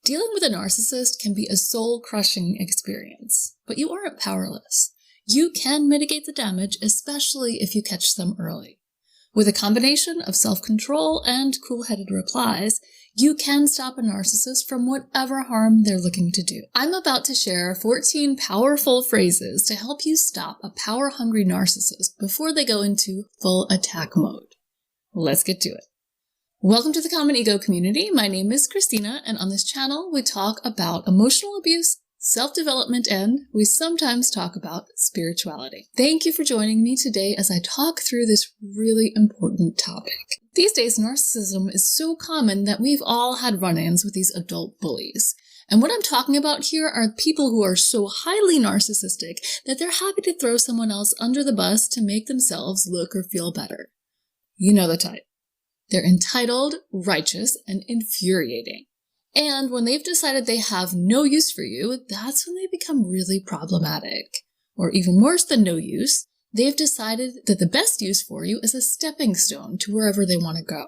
Dealing with a narcissist can be a soul-crushing experience, but you aren't powerless. You can mitigate the damage, especially if you catch them early. With a combination of self-control and cool-headed replies, you can stop a narcissist from whatever harm they're looking to do. I'm about to share 14 powerful phrases to help you stop a power-hungry narcissist before they go into full attack mode. Let's get to it. Welcome to the Common Ego community. My name is Christina, and on this channel, we talk about emotional abuse, self-development, and we sometimes talk about spirituality. Thank you for joining me today as I talk through this really important topic. These days, narcissism is so common that we've all had run-ins with these adult bullies. And what I'm talking about here are people who are so highly narcissistic that they're happy to throw someone else under the bus to make themselves look or feel better. You know the type. They're entitled, righteous, and infuriating. And when they've decided they have no use for you, that's when they become really problematic. Or even worse than no use, they've decided that the best use for you is a stepping stone to wherever they want to go.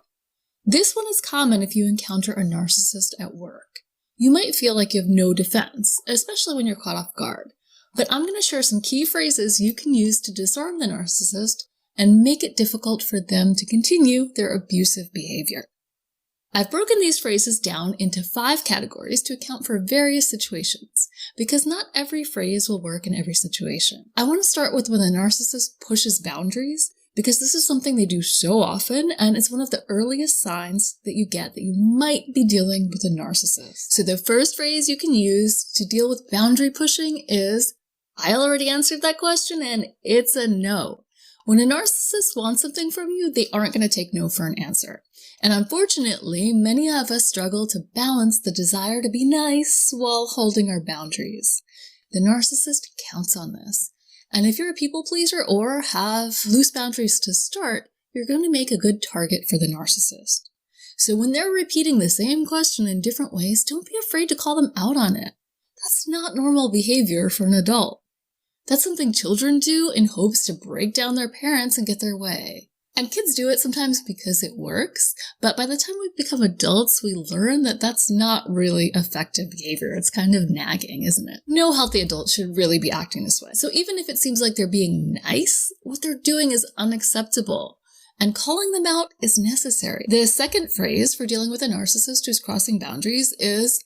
This one is common if you encounter a narcissist at work. You might feel like you have no defense, especially when you're caught off guard. But I'm going to share some key phrases you can use to disarm the narcissist and make it difficult for them to continue their abusive behavior. I've broken these phrases down into 5 categories to account for various situations, because not every phrase will work in every situation. I want to start with when a narcissist pushes boundaries, because this is something they do so often, and it's one of the earliest signs that you get that you might be dealing with a narcissist. So the first phrase you can use to deal with boundary pushing is, I already answered that question, and it's a no. When a narcissist wants something from you, they aren't going to take no for an answer. And unfortunately, many of us struggle to balance the desire to be nice while holding our boundaries. The narcissist counts on this. And if you're a people pleaser or have loose boundaries to start, you're going to make a good target for the narcissist. So when they're repeating the same question in different ways, don't be afraid to call them out on it. That's not normal behavior for an adult. That's something children do in hopes to break down their parents and get their way. And kids do it sometimes because it works, but by the time we become adults, we learn that that's not really effective behavior. It's kind of nagging, isn't it? No healthy adult should really be acting this way. So even if it seems like they're being nice, what they're doing is unacceptable. And calling them out is necessary. The second phrase for dealing with a narcissist who's crossing boundaries is,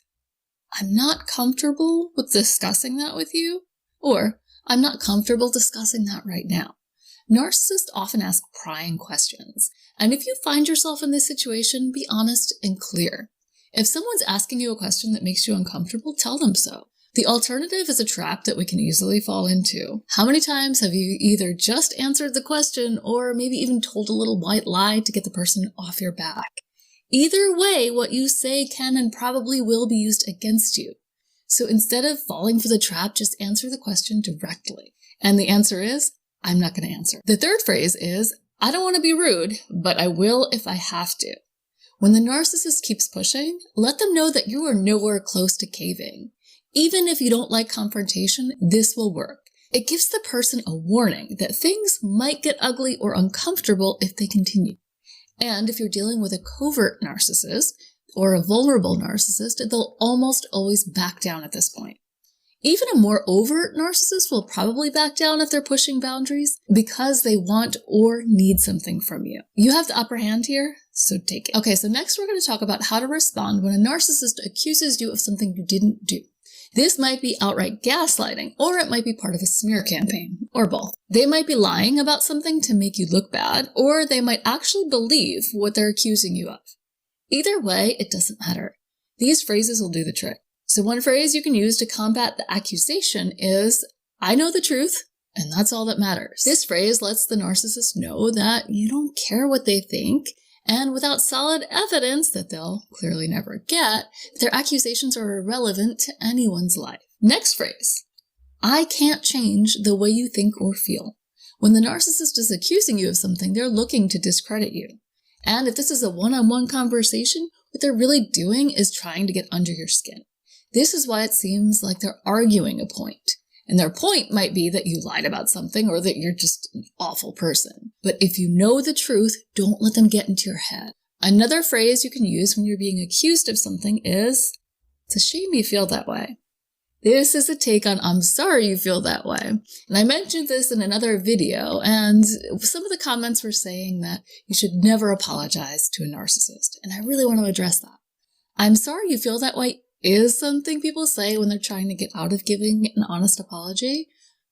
I'm not comfortable with discussing that with you, or I'm not comfortable discussing that right now. Narcissists often ask prying questions, and if you find yourself in this situation, be honest and clear. If someone's asking you a question that makes you uncomfortable, tell them so. The alternative is a trap that we can easily fall into. How many times have you either just answered the question or maybe even told a little white lie to get the person off your back? Either way, what you say can and probably will be used against you. So instead of falling for the trap, just answer the question directly. And the answer is, I'm not going to answer. The third phrase is, I don't want to be rude, but I will if I have to. When the narcissist keeps pushing, let them know that you are nowhere close to caving. Even if you don't like confrontation, this will work. It gives the person a warning that things might get ugly or uncomfortable if they continue. And if you're dealing with a covert narcissist, or a vulnerable narcissist, they'll almost always back down at this point. Even a more overt narcissist will probably back down if they're pushing boundaries because they want or need something from you. You have the upper hand here, so take it. Okay, so next we're going to talk about how to respond when a narcissist accuses you of something you didn't do. This might be outright gaslighting, or it might be part of a smear campaign, or both. They might be lying about something to make you look bad, or they might actually believe what they're accusing you of. Either way, it doesn't matter. These phrases will do the trick. So one phrase you can use to combat the accusation is, I know the truth, and that's all that matters. This phrase lets the narcissist know that you don't care what they think, and without solid evidence that they'll clearly never get, their accusations are irrelevant to anyone's life. Next phrase, I can't change the way you think or feel. When the narcissist is accusing you of something, they're looking to discredit you. And if this is a one-on-one conversation, what they're really doing is trying to get under your skin. This is why it seems like they're arguing a point. And their point might be that you lied about something or that you're just an awful person. But if you know the truth, don't let them get into your head. Another phrase you can use when you're being accused of something is, It's a shame you feel that way. This is a take on I'm sorry you feel that way. And I mentioned this in another video, and some of the comments were saying that you should never apologize to a narcissist. And I really want to address that. I'm sorry you feel that way is something people say when they're trying to get out of giving an honest apology,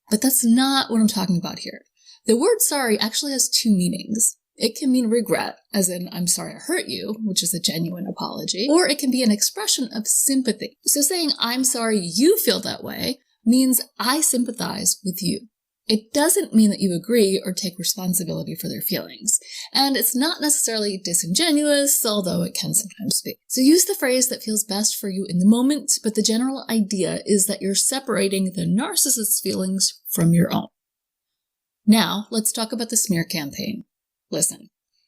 but that's not what I'm talking about here. The word sorry actually has two meanings. It can mean regret, as in, I'm sorry I hurt you, which is a genuine apology, or it can be an expression of sympathy. So saying, I'm sorry you feel that way, means I sympathize with you. It doesn't mean that you agree or take responsibility for their feelings. And it's not necessarily disingenuous, although it can sometimes be. So use the phrase that feels best for you in the moment, but the general idea is that you're separating the narcissist's feelings from your own. Now, let's talk about the smear campaign. Listen,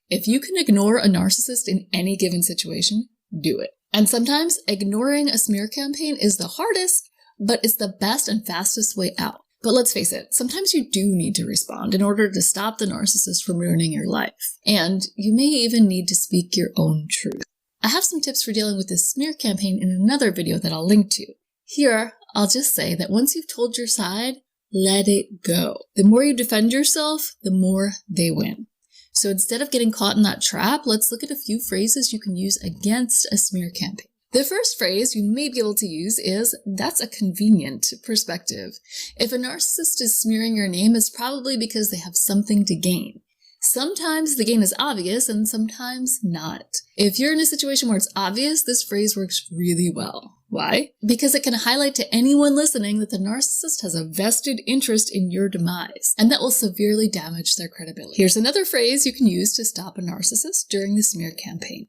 if you can ignore a narcissist in any given situation, do it. And sometimes ignoring a smear campaign is the hardest, but it's the best and fastest way out. But let's face it, sometimes you do need to respond in order to stop the narcissist from ruining your life. And you may even need to speak your own truth. I have some tips for dealing with this smear campaign in another video that I'll link to. Here, I'll just say that once you've told your side, let it go. The more you defend yourself, the more they win. So instead of getting caught in that trap, let's look at a few phrases you can use against a smear campaign. The first phrase you may be able to use is, that's a convenient perspective. If a narcissist is smearing your name, it's probably because they have something to gain. Sometimes the gain is obvious and sometimes not. If you're in a situation where it's obvious, this phrase works really well. Why? Because it can highlight to anyone listening that the narcissist has a vested interest in your demise, and that will severely damage their credibility. Here's another phrase you can use to stop a narcissist during the smear campaign.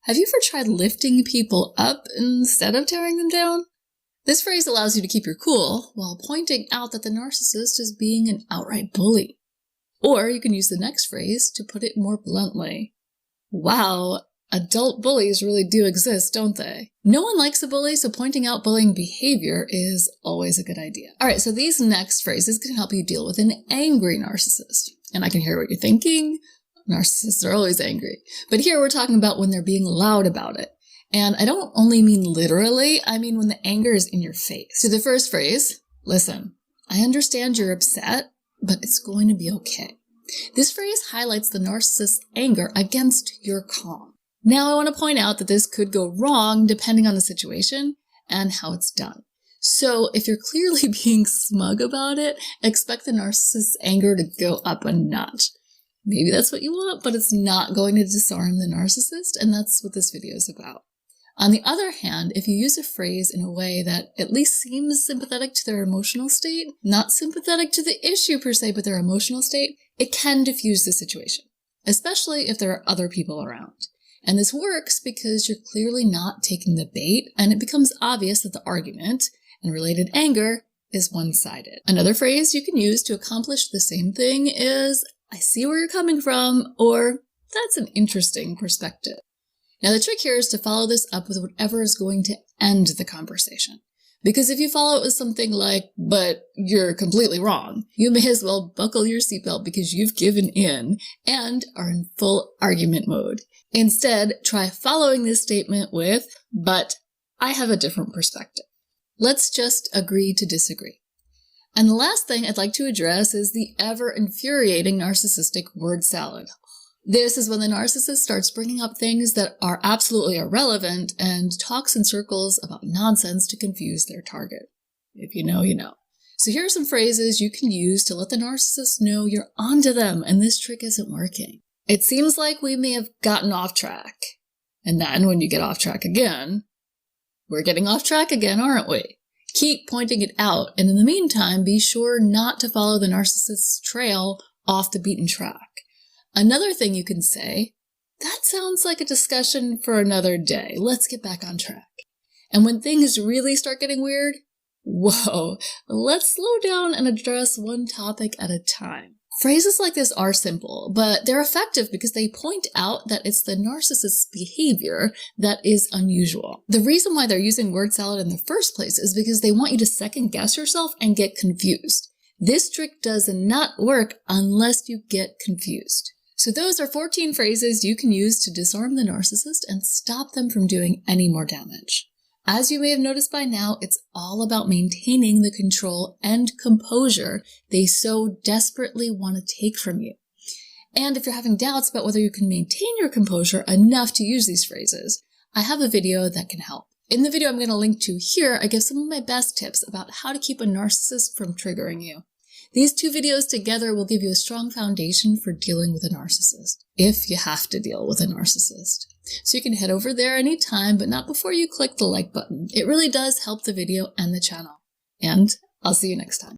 Have you ever tried lifting people up instead of tearing them down? This phrase allows you to keep your cool while pointing out that the narcissist is being an outright bully. Or you can use the next phrase to put it more bluntly. Wow, adult bullies really do exist, don't they? No one likes a bully, so pointing out bullying behavior is always a good idea. Alright, so these next phrases can help you deal with an angry narcissist. And I can hear what you're thinking. Narcissists are always angry. But here we're talking about when they're being loud about it. And I don't only mean literally, I mean when the anger is in your face. So the first phrase, listen, I understand you're upset, but it's going to be okay. This phrase highlights the narcissist's anger against your calm. Now I want to point out that this could go wrong depending on the situation and how it's done. So if you're clearly being smug about it, expect the narcissist's anger to go up a notch. Maybe that's what you want, but it's not going to disarm the narcissist, and that's what this video is about. On the other hand, if you use a phrase in a way that at least seems sympathetic to their emotional state, not sympathetic to the issue per se, but their emotional state, it can diffuse the situation, especially if there are other people around. And this works because you're clearly not taking the bait, and it becomes obvious that the argument and related anger is one-sided. Another phrase you can use to accomplish the same thing is, I see where you're coming from, or that's an interesting perspective. Now the trick here is to follow this up with whatever is going to end the conversation. Because if you follow it with something like, but you're completely wrong, you may as well buckle your seatbelt because you've given in and are in full argument mode. Instead, try following this statement with, but I have a different perspective. Let's just agree to disagree. And the last thing I'd like to address is the ever-infuriating narcissistic word salad. This is when the narcissist starts bringing up things that are absolutely irrelevant and talks in circles about nonsense to confuse their target. If you know, you know. So here are some phrases you can use to let the narcissist know you're onto them and this trick isn't working. It seems like we may have gotten off track. And then when you get off track again, we're getting off track again, aren't we? Keep pointing it out, and in the meantime, be sure not to follow the narcissist's trail off the beaten track. Another thing you can say, that sounds like a discussion for another day. Let's get back on track. And when things really start getting weird, whoa, let's slow down and address one topic at a time. Phrases like this are simple, but they're effective because they point out that it's the narcissist's behavior that is unusual. The reason why they're using word salad in the first place is because they want you to second guess yourself and get confused. This trick does not work unless you get confused. So those are 14 phrases you can use to disarm the narcissist and stop them from doing any more damage. As you may have noticed by now, it's all about maintaining the control and composure they so desperately want to take from you. And if you're having doubts about whether you can maintain your composure enough to use these phrases, I have a video that can help. In the video I'm going to link to here, I give some of my best tips about how to keep a narcissist from triggering you. These 2 videos together will give you a strong foundation for dealing with a narcissist, if you have to deal with a narcissist. So you can head over there anytime, but not before you click the like button. It really does help the video and the channel. And I'll see you next time.